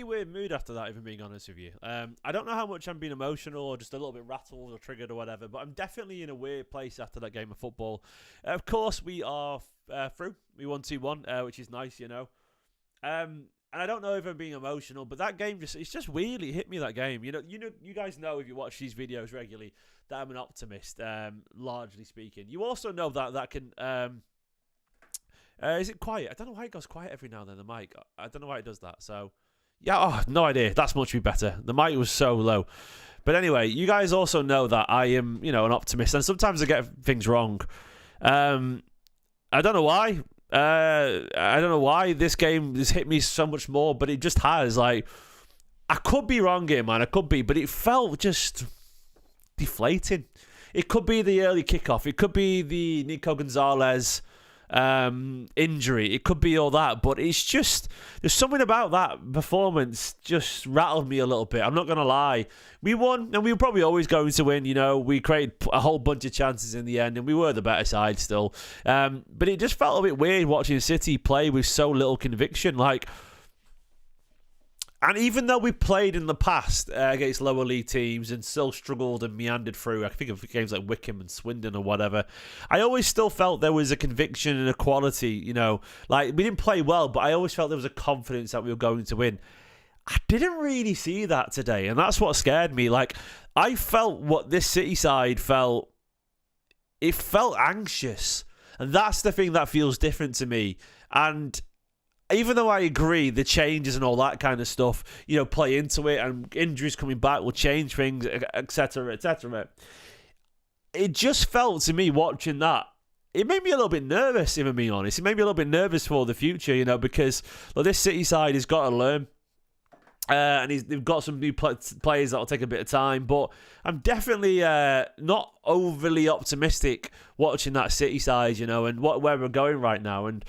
really weird mood after that, if I'm being honest with you. I don't know how much I'm being emotional or just a little bit rattled or triggered or whatever, but I'm definitely in a weird place after that game of football. Of course, we are through. We won 2-1, which is nice, you know. And I don't know if I'm being emotional, but that game it's just weirdly hit me, that game. You know, you guys know if you watch these videos regularly that I'm an optimist, largely speaking. You also know that can is it quiet? I don't know why it goes quiet every now and then, the mic. I don't know why it does that. So yeah, no idea. That's much better. The mic was so low. But anyway, you guys also know that I am, you know, an optimist, and sometimes I get things wrong. I don't know why. I don't know why this game has hit me so much more, but it just has. Like, I could be wrong here, man. I could be, but it felt just deflating. It could be the early kickoff. It could be the Nico Gonzalez injury. It could be all that, but it's just, there's something about that performance just rattled me a little bit. I'm not gonna lie. We won, and we were probably always going to win. You know, we created a whole bunch of chances in the end, and we were the better side still. But it just felt a bit weird watching City play with so little conviction. Like, and even though we played in the past against lower league teams and still struggled and meandered through, I think of games like Wickham and Swindon or whatever, I always still felt there was a conviction and a quality, you know. Like, we didn't play well, but I always felt there was a confidence that we were going to win. I didn't really see that today, and that's what scared me. Like, I felt what this City side felt. It felt anxious, and that's the thing that feels different to me. And even though I agree the changes and all that kind of stuff, you know, play into it, and injuries coming back will change things, etc., etc., it just felt to me watching that, it made me a little bit nervous, if I'm being honest. It made me a little bit nervous for the future, you know, because this City side has got to learn. And they've got some new players that will take a bit of time, but I'm definitely not overly optimistic watching that City side, you know, and where we're going right now. And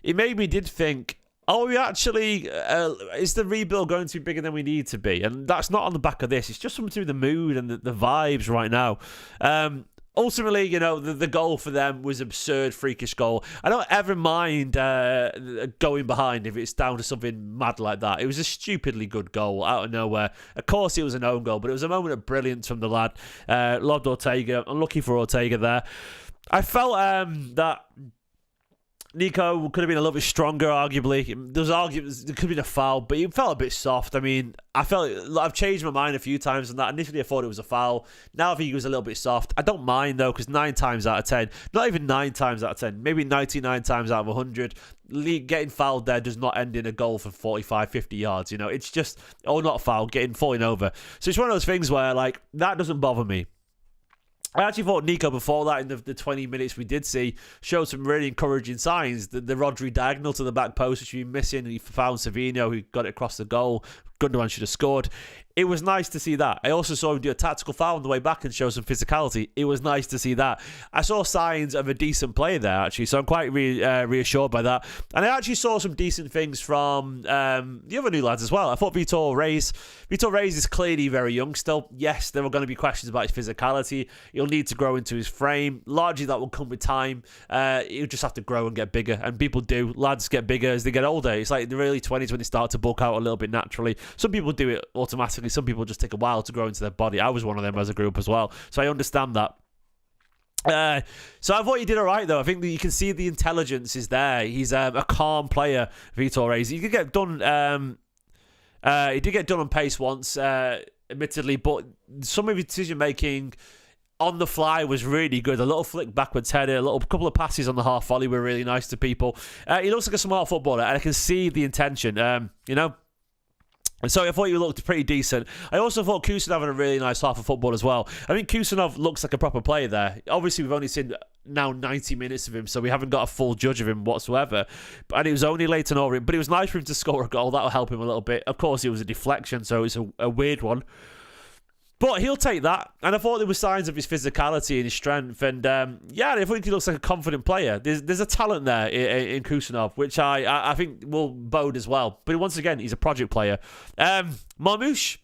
it made me did think, we actually, is the rebuild going to be bigger than we need to be? And that's not on the back of this. It's just something to do with the mood and the vibes right now. Ultimately, you know, the goal for them was absurd, freakish goal. I don't ever mind going behind if it's down to something mad like that. It was a stupidly good goal out of nowhere. Of course, it was an own goal, but it was a moment of brilliance from the lad. Loved Ortega. Unlucky for Ortega there. I felt that Nico could have been a little bit stronger, arguably. There could have been a foul, but it felt a bit soft. I mean, I've changed my mind a few times on that. Initially, I thought it was a foul. Now I think it was a little bit soft. I don't mind, though, because 9 times out of 10, not even 9 times out of 10, maybe 99 times out of 100, getting fouled there does not end in a goal for 45, 50 yards. You know, it's just, not a foul, falling over. So it's one of those things where, like, that doesn't bother me. I actually thought Nico, before that, in the 20 minutes we did see, showed some really encouraging signs. The Rodri diagonal to the back post, which we been missing, and he found Savino, who got it across the goal. Gundogan should have scored. It was nice to see that. I also saw him do a tactical foul on the way back and show some physicality. It was nice to see that. I saw signs of a decent player there, actually, so I'm quite reassured by that. And I actually saw some decent things from the other new lads as well. I thought Vitor Reis is clearly very young still. Yes, there are going to be questions about his physicality. He'll need to grow into his frame. Largely, that will come with time. He'll just have to grow and get bigger. And people do. Lads get bigger as they get older. It's like the early 20s when they start to bulk out a little bit naturally. Some people do it automatically. Some people just take a while to grow into their body. I was one of them as I grew up as well. So I understand that. So I thought he did all right, though. I think that you can see the intelligence is there. He's a calm player, Vitor Reis. He could get done. He did get done on pace once, admittedly, but some of his decision making on the fly was really good. A little flick backwards header, couple of passes on the half volley were really nice to people. He looks like a smart footballer, and I can see the intention. You know. And so I thought he looked pretty decent. I also thought Khusanov had a really nice half of football as well. I think Khusanov looks like a proper player there. Obviously, we've only seen now 90 minutes of him, so we haven't got a full judge of him whatsoever. And it was only Leyton Orient, but it was nice for him to score a goal. That'll help him a little bit. Of course, it was a deflection, so it's a weird one. But he'll take that. And I thought there were signs of his physicality and his strength. And yeah, I think he looks like a confident player. There's a talent there in Khusanov, which I think will bode as well. But once again, he's a project player. Marmoush.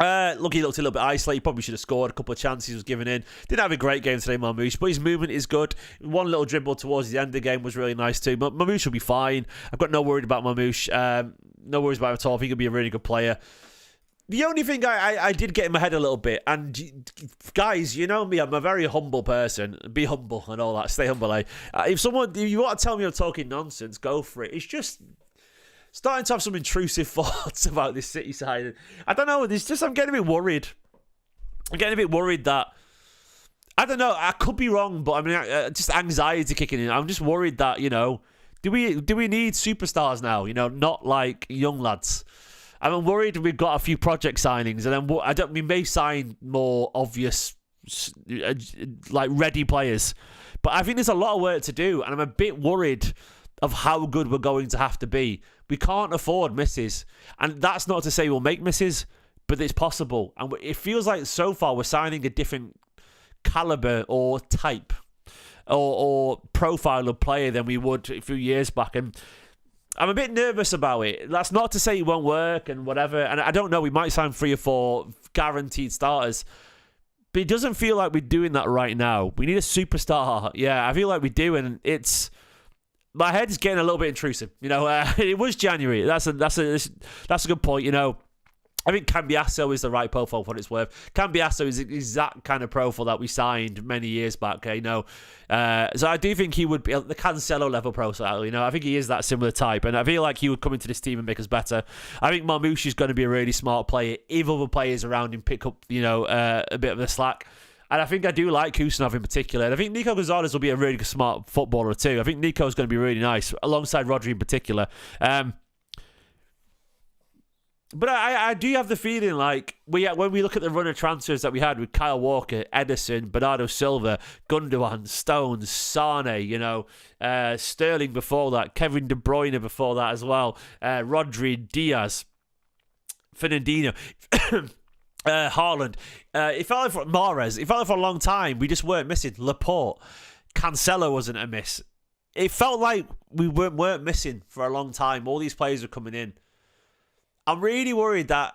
Look, he looked a little bit isolated. He probably should have scored. A couple of chances he was given in. Didn't have a great game today, Marmoush, but his movement is good. One little dribble towards the end of the game was really nice too. But Marmoush will be fine. I've got no worry about Marmoush. no worries about him at all. I think he'll be a really good player. The only thing I did get in my head a little bit, and guys, you know me, I'm a very humble person. Be humble and all that. Stay humble. If you want to tell me I'm talking nonsense, go for it. It's just starting to have some intrusive thoughts about this City side. I don't know. I'm getting a bit worried. I'm getting a bit worried that, I don't know, I could be wrong, but I mean, just anxiety kicking in. I'm just worried that, do we need superstars now? Not like young lads. I'm worried we've got a few project signings, and then we may sign more obvious, like ready players. But I think there's a lot of work to do, and I'm a bit worried of how good we're going to have to be. We can't afford misses, and that's not to say we'll make misses, but it's possible. And it feels like so far we're signing a different caliber or type or profile of player than we would a few years back, and I'm a bit nervous about it. That's not to say it won't work and whatever. And I don't know, we might sign 3 or 4 guaranteed starters. But it doesn't feel like we're doing that right now. We need a superstar. Yeah, I feel like we do. And my head's getting a little bit intrusive. It was January. That's a good point. I think Cambiasso is the right profile for what it's worth. Cambiasso is that kind of profile that we signed many years back. So I do think he would be the Cancelo level profile. I think he is that similar type, and I feel like he would come into this team and make us better. I think Marmoush is going to be a really smart player if other players around him pick up, a bit of the slack. And I think I do like Khusanov in particular. And I think Nico Gonzalez will be a really smart footballer too. I think Nico's going to be really nice alongside Rodri in particular. But I do have the feeling like when we look at the run of transfers that we had with Kyle Walker, Ederson, Bernardo Silva, Gundogan, Stones, Sane, Sterling before that, Kevin De Bruyne before that as well, Rodri, Diaz, Fernandinho, Haaland. It felt like for Mahrez. It felt like for a long time we just weren't missing. Laporte, Cancelo wasn't a miss. It felt like we weren't missing for a long time. All these players were coming in. I'm really worried that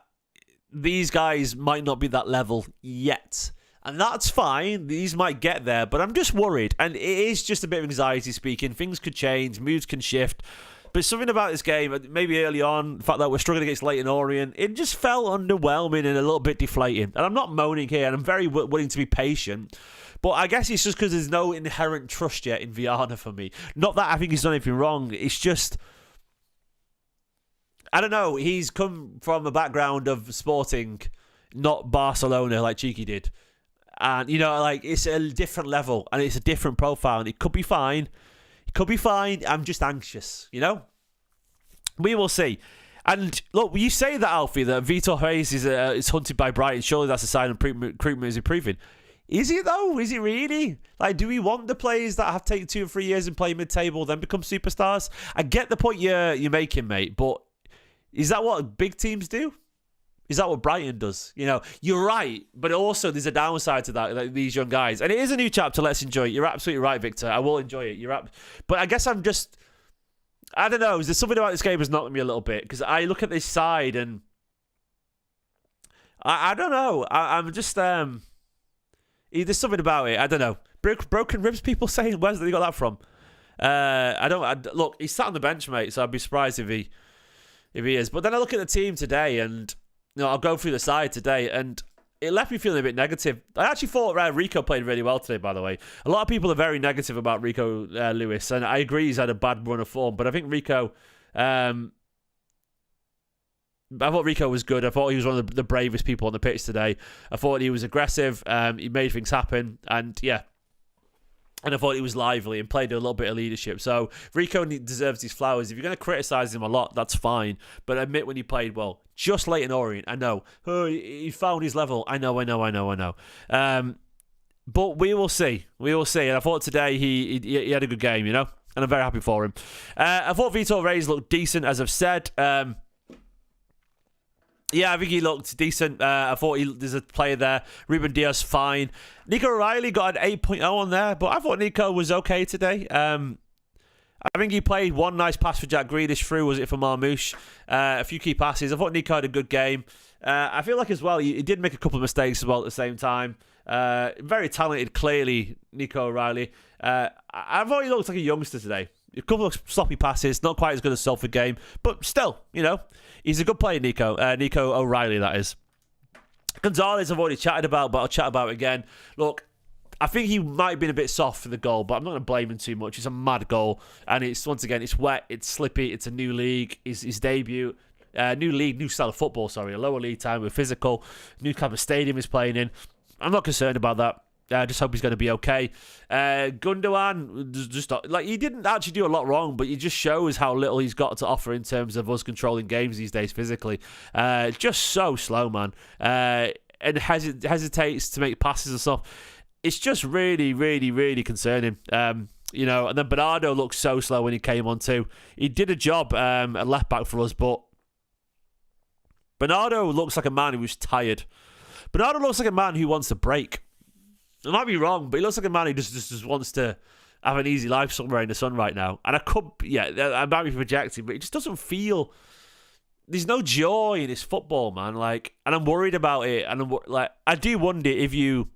these guys might not be that level yet. And that's fine. These might get there. But I'm just worried. And it is just a bit of anxiety speaking. Things could change. Moods can shift. But something about this game, maybe early on, the fact that we're struggling against Leyton Orient, it just felt underwhelming and a little bit deflating. And I'm not moaning here. And I'm very willing to be patient. But I guess it's just because there's no inherent trust yet in Viana for me. Not that I think he's done anything wrong. It's just, I don't know. He's come from a background of Sporting, not Barcelona like Cheeky did. And, it's a different level and it's a different profile. And it could be fine. It could be fine. I'm just anxious, We will see. And look, you say that, Alfie, that Vitor Reis is hunted by Brighton. Surely that's a sign of recruitment is improving. Is it though? Is it really? Do we want the players that have taken 2 or 3 years and play mid-table then become superstars? I get the point you're making, mate, but is that what big teams do? Is that what Brighton does? You're right, but also there's a downside to that, like these young guys. And it is a new chapter, let's enjoy it. You're absolutely right, Victor. I will enjoy it. But I guess I don't know, there's something about this game that's knocked me a little bit, because I look at this side and I don't know. I'm just, there's something about it. I don't know. Broken ribs, people saying, where's they got that from? Look, he's sat on the bench, mate, so I'd be surprised if he is. But then I look at the team today and, I'll go through the side today and it left me feeling a bit negative. I actually thought Rico played really well today, by the way. A lot of people are very negative about Rico Lewis, and I agree he's had a bad run of form, but I think Rico, I thought Rico was good. I thought he was one of the bravest people on the pitch today. I thought he was aggressive. He made things happen, and yeah. And I thought he was lively and played a little bit of leadership. So Rico deserves his flowers. If you're going to criticise him a lot, that's fine. But admit when he played well. Just Leyton Orient, I know. Oh, he found his level. I know. But we will see. And I thought today he had a good game, And I'm very happy for him. I thought Vitor Reis looked decent, as I've said. Yeah, I think he looked decent. I thought there's a player there. Ruben Diaz, fine. Nico O'Reilly got an 8.0 on there, but I thought Nico was okay today. I think he played one nice pass for Jack Grealish through, was it for Marmoush? A few key passes. I thought Nico had a good game. I feel like as well, he did make a couple of mistakes as well at the same time. Very talented, clearly, Nico O'Reilly. I thought he looked like a youngster today. A couple of sloppy passes, not quite as good as Salford game, but still, he's a good player, Nico. Nico O'Reilly, that is. Gonzalez, I've already chatted about, but I'll chat about it again. Look, I think he might have been a bit soft for the goal, but I'm not going to blame him too much. It's a mad goal, and it's wet, it's slippy, it's a new league, his debut. New league, new style of football, a lower league time with physical, new type of stadium he's playing in. I'm not concerned about that. I just hope he's going to be okay. Gundogan, just he didn't actually do a lot wrong, but it just shows how little he's got to offer in terms of us controlling games these days physically. Just so slow, man. And hesitates to make passes and stuff. It's just really, really, really concerning. And then Bernardo looked so slow when he came on too. He did a job at left back for us, but Bernardo looks like a man who's tired. Bernardo looks like a man who wants a break. I might be wrong, but he looks like a man who just wants to have an easy life somewhere in the sun right now. And I might be projecting, but it just doesn't feel. There's no joy in this football, man. And I'm worried about it. And I do wonder if you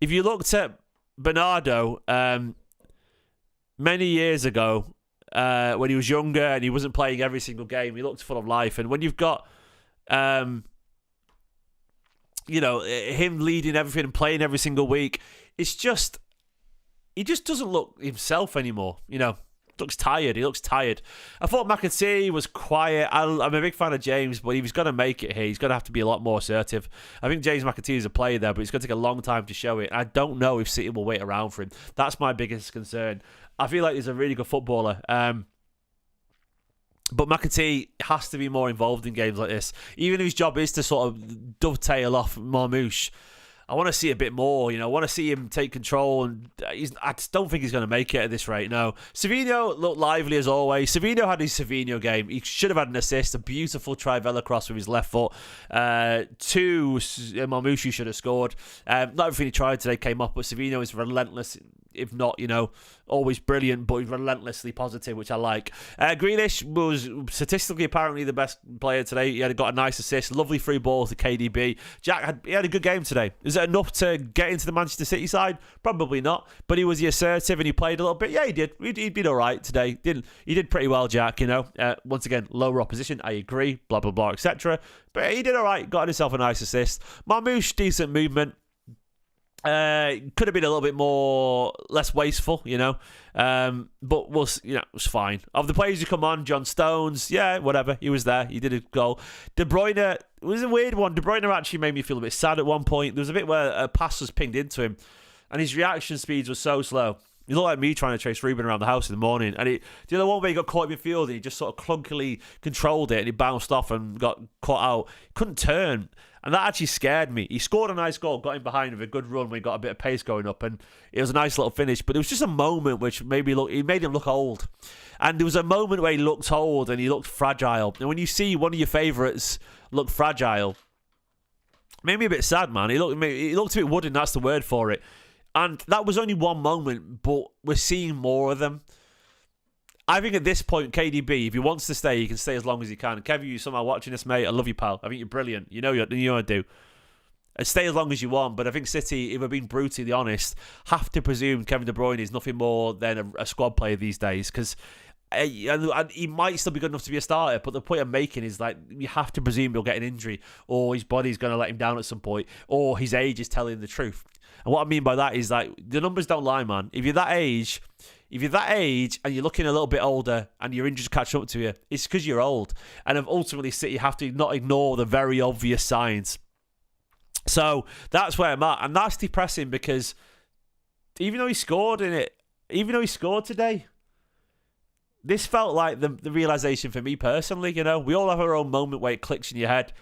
looked at Bernardo many years ago when he was younger and he wasn't playing every single game, he looked full of life. And when you've got him leading everything and playing every single week, he just doesn't look himself anymore. Looks tired. He looks tired. I thought McAtee was quiet. I'm a big fan of James, but if he's going to make it here, he's going to have to be a lot more assertive. I think James McAtee is a player there, but it's going to take a long time to show it. I don't know if City will wait around for him. That's my biggest concern. I feel like he's a really good footballer. But McAtee has to be more involved in games like this. Even if his job is to sort of dovetail off Marmoush, I want to see a bit more. I want to see him take control. And I just don't think he's going to make it at this rate, no. Savinho looked lively as always. Savinho had his Savinho game. He should have had an assist. A beautiful trivela cross with his left foot. Two, Marmoush should have scored. Not everything he tried today came up, but Savinho is relentless. If not, always brilliant, but relentlessly positive, which I like. Grealish was statistically apparently the best player today. He got a nice assist, lovely through ball to KDB. Jack had a good game today. Is it enough to get into the Manchester City side? Probably not. But he was assertive and he played a little bit. Yeah, he did. He did all right today. He did pretty well, Jack. Once again, lower opposition. I agree. Blah blah blah, etc. But he did all right. Got himself a nice assist. Marmoush, decent movement. Could have been a little bit less wasteful, but it was fine. Of the players who come on, John Stones, yeah, whatever, he was there, he did a goal. De Bruyne, it was a weird one. De Bruyne actually made me feel a bit sad at one point. There was a bit where a pass was pinged into him, and his reaction speeds were so slow. He looked like me trying to chase Ruben around the house in the morning. And the other one where he got caught in midfield and he just sort of clunkily controlled it and he bounced off and got caught out. He couldn't turn. And that actually scared me. He scored a nice goal, got him behind with a good run when he got a bit of pace going up. And it was a nice little finish. But it was just a moment which it made him look old. And there was a moment where he looked old and he looked fragile. And when you see one of your favourites look fragile, it made me a bit sad, man. He looked a bit wooden, that's the word for it. And that was only one moment, but we're seeing more of them. I think at this point, KDB, if he wants to stay, he can stay as long as he can. Kevin, you somehow watching this, mate. I love you, pal. I think you're brilliant. You know I do. And stay as long as you want. But I think City, if we're being brutally honest, have to presume Kevin De Bruyne is nothing more than a squad player these days. Because he might still be good enough to be a starter, but the point I'm making is you have to presume he'll get an injury, or his body's going to let him down at some point, or his age is telling the truth. And what I mean by that is the numbers don't lie, man. If you're that age and you're looking a little bit older and your injuries catch up to you, it's because you're old. And ultimately, City have to not ignore the very obvious signs. So that's where I'm at. And that's depressing because even though he scored today, this felt like the realisation for me personally. We all have our own moment where it clicks in your head.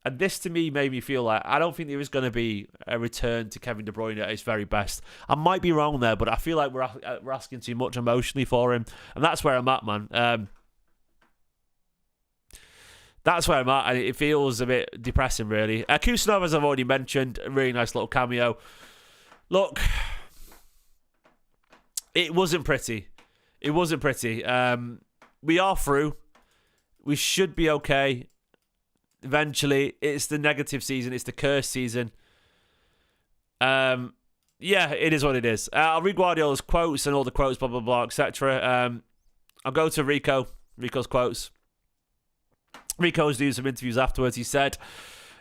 And this, to me, made me feel like I don't think there is going to be a return to Kevin De Bruyne at his very best. I might be wrong there, but I feel like we're asking too much emotionally for him. And that's where I'm at, man. That's where I'm at, and it feels a bit depressing, really. Khusanov, as I've already mentioned, a really nice little cameo. Look, it wasn't pretty. It wasn't pretty. We are through. We should be okay. Eventually, it's the negative season. It's the cursed season. Yeah, it is what it is. I'll read Guardiola's quotes and all the quotes, blah, blah, blah, etc. I'll go to Rico. Rico's quotes. Rico was doing some interviews afterwards. He said,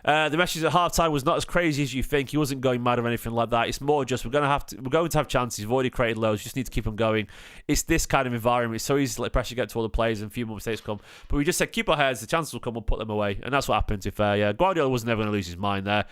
the message at halftime was not as crazy as you think. He wasn't going mad or anything like that. It's more just we're going to have chances. We've already created loads. We just need to keep them going. It's this kind of environment. It's so easy to let pressure get to all the players and a few more mistakes come. But we just said keep our heads. The chances will come. We'll put them away, and that's what happened. To be fair, yeah, Guardiola was never going to lose his mind there.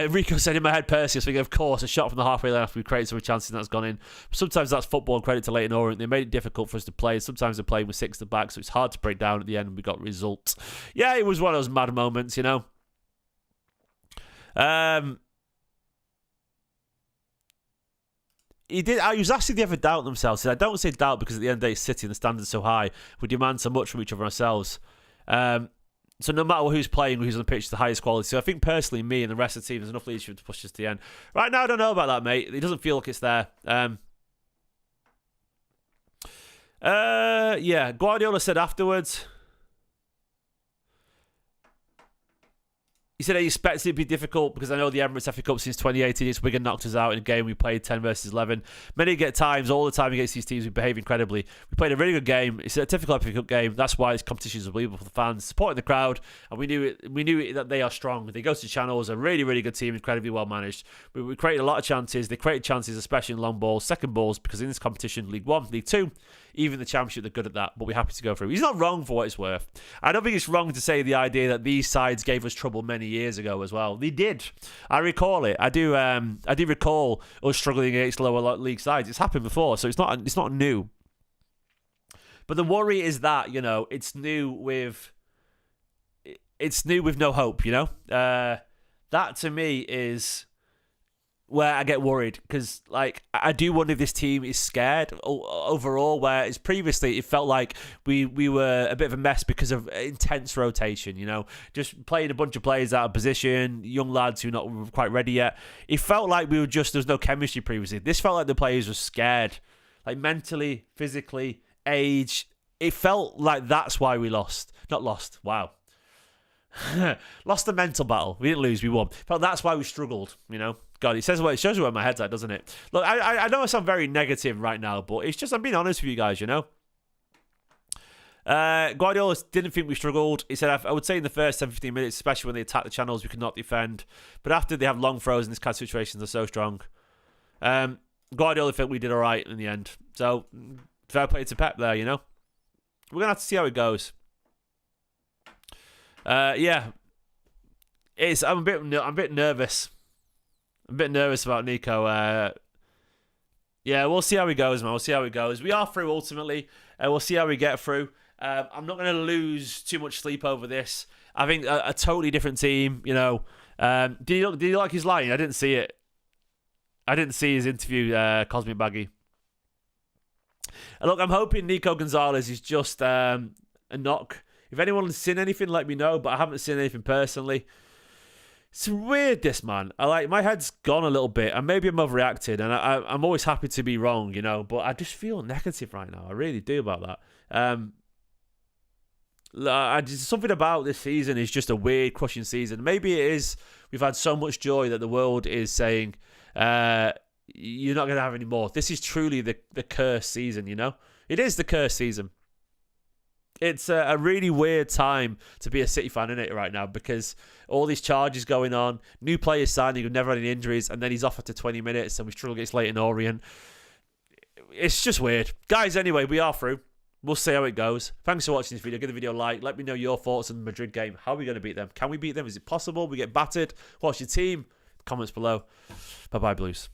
Rico said in my head personally, I was thinking, of course, a shot from the halfway line after we created some chances and that's gone in. Sometimes that's football, and credit to Leyton Orient. They made it difficult for us to play. Sometimes they're playing with 6 at the back, so it's hard to break down at the end and we got results. Yeah, it was one of those mad moments, you know. He was asked if they ever doubt themselves. He said, I don't say doubt because at the end of the day, it's City and the standards so high. We demand so much from each other ourselves. So no matter who's playing, who's on the pitch, the highest quality. So I think personally, me and the rest of the team, there's enough leadership to push us to the end. Right now, I don't know about that, mate. It doesn't feel like it's there. Yeah, Guardiola said afterwards. He said he expected it to be difficult because I know the Emirates FA Cup since 2018, it's Wigan knocked us out in a game we played 10 versus 11. Many get times, all the time against these teams, we behave incredibly. We played a really good game. It's a typical FA Cup game. That's why this competition is unbelievable for the fans, supporting the crowd, and we knew that they are strong. They go to channels, a really, really good team, incredibly well managed. We created a lot of chances. They created chances, especially in long balls, second balls, because in this competition, League One, League Two, even the Championship, they're good at that, but we're happy to go through. He's not wrong for what it's worth. I don't think it's wrong to say the idea that these sides gave us trouble many years ago as well. They did. I recall it. I do recall us struggling against lower league sides. It's happened before, so it's not new. But the worry is that, you know, it's new with no hope, you know? That to me is where I get worried, because like I do wonder if this team is scared overall, whereas previously it felt like we were a bit of a mess because of intense rotation, you know, just playing a bunch of players out of position, young lads who are not quite ready yet. It felt like there's no chemistry previously. This felt like the players were scared, like mentally, physically, age. It felt like that's why we lost. Not lost, wow. Lost the mental battle. We didn't lose, we won. Felt that's why we struggled, you know. God, it shows you where my head's at, doesn't it? Look, I know I sound very negative right now, but it's just I'm being honest with you guys, you know. Guardiola didn't think we struggled. He said, I would say in the first 10-15 minutes, especially when they attack the channels, we could not defend. But after they have long throws in this kind of situations, they're so strong. Guardiola felt we did all right in the end. So, fair play to Pep there, you know. We're going to have to see how it goes. Yeah. I'm a bit nervous. I'm a bit nervous about Nico. Yeah, we'll see how he goes, man. We'll see how it goes. We are through ultimately. We'll see how we get through. I'm not going to lose too much sleep over this. I think a totally different team, you know. Did you like his line? I didn't see it. I didn't see his interview, Cosmic Baggy. Look, I'm hoping Nico Gonzalez is just a knock. If anyone's seen anything, let me know, but I haven't seen anything personally. It's weird, this, man. My head's gone a little bit, and maybe I'm overreacting, and I'm always happy to be wrong, you know, but I just feel negative right now. I really do about that. Something about this season is just a weird, crushing season. Maybe it is. We've had so much joy that the world is saying, you're not going to have any more. This is truly the cursed season, you know? It is the cursed season. It's a really weird time to be a City fan in it right now, because all these charges going on, new players signing who've never had any injuries, and then he's off after 20 minutes and we struggle against Leyton Orient. It's just weird. Guys, anyway, we are through. We'll see how it goes. Thanks for watching this video. Give the video a like. Let me know your thoughts on the Madrid game. How are we going to beat them? Can we beat them? Is it possible? We get battered? What's your team? Comments below. Bye-bye, Blues.